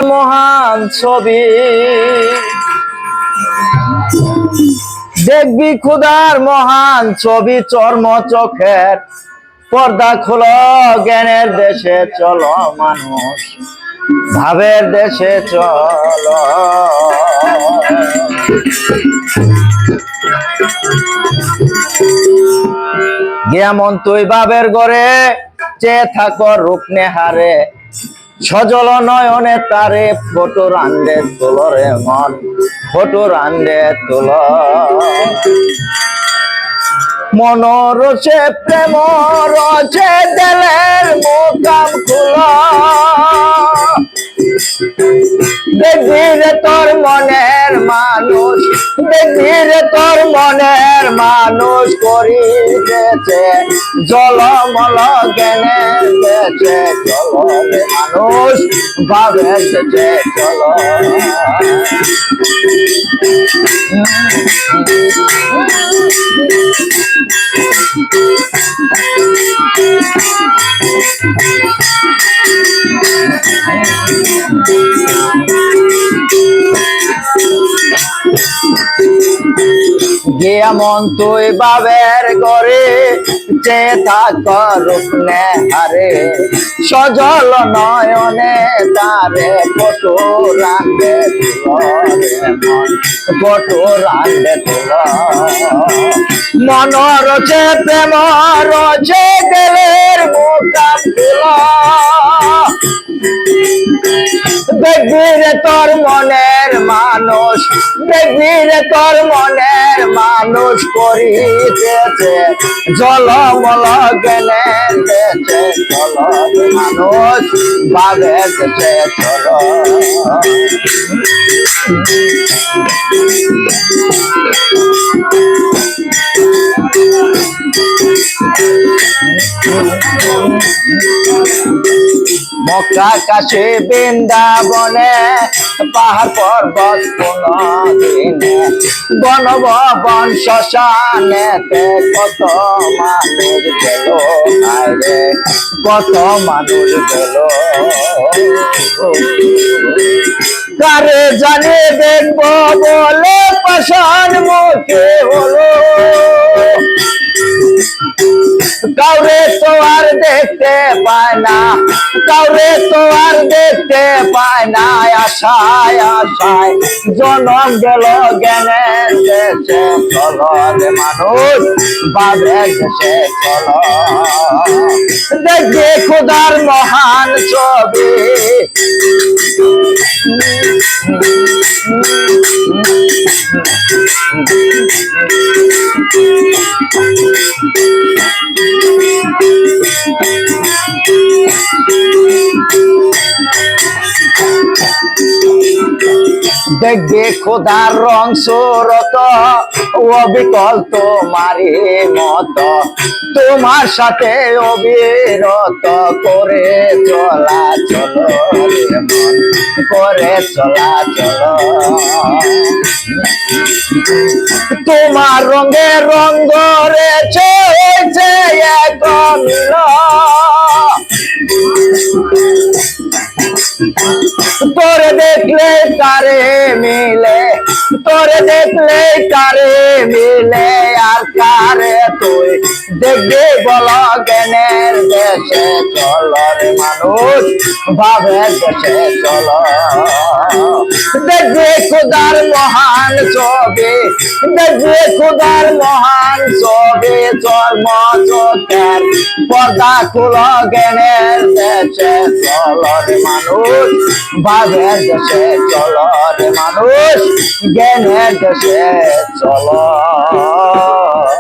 মহান ছবি দেখবি খুদার মহান ছবি চর্ম চোখের পর্দা খুলো জ্ঞানের দেশে চলো মানুষ ভাবের দেশে চলো যেমন তুই বাবের ঘরে চেয়ে থাকো রূপ নেহারে সজল নয়নে তারে ফটো রান্দে তোলো রে মন ফটো রান্দে তোলো মনোরসে প্রেম রচে দেলের মোকাম খুলো দেখবি রে তোর মনের মানুষ দেখবি রে তোর মনের মানুষ করিতেছে জলমল জ্ঞানের দেশে চলো রে মানুষ ভাবের দেশে চলো যেমন তুই বাবের করে যে থাক রূপ নেহারে সজল নয়নে তারে ফটো রান্দে ফটো রান্দে তোলো মন রচে প্রেম রচে গেলের মোকাম তুলো দেখবি রে তোর মনের মানুষ দেখবি রে তোর মনের মানুষ করিতেছে জলমল জ্ঞানের দেশে চলো মানুষ ভাবের দেশে চলো মক্কা কাশে বৃন্দাবনে পাহাড় পর্বত কোনদিনে বনভবন শ্মশানেতে কত মানুষ গেল আরে কত মানুষ গেল কারে জানে দেখবো বলে পাষাণ মুখে হলো কাউরে তো আর দেখতে পায় না কাউরে তো আর দেখতে পায় না আশায় আশায় জনম গেল জ্ঞানের দেশে চলো রে মানুষ ভাবের দেশে চলো দেখবে খুদার মহান ছবি দেখবে খোদার রং সুরত অবিকল তোমারই মত তোমার সাথে অবিরত করে চলা চলো মন করে চলা চলো তোমার রঙে রঙ ধরেছে এক মিল তোরে দেখলে কারে মিলে তোরে দেখলে কারে মিলে আর কারে তুই দেখবি বল জ্ঞানের দেশে চলো রে মানুষ ভাবের দেশে চলো দেখবি খুদার মহান ছবি দেখবি খুদার মহান ছবি চর্ম চোখের পর্দা খুলো জ্ঞানের দেশে চলো রে মানুষ ভাবের দেশে চলো রে মানুষ জ্ঞানের দেশে চলো।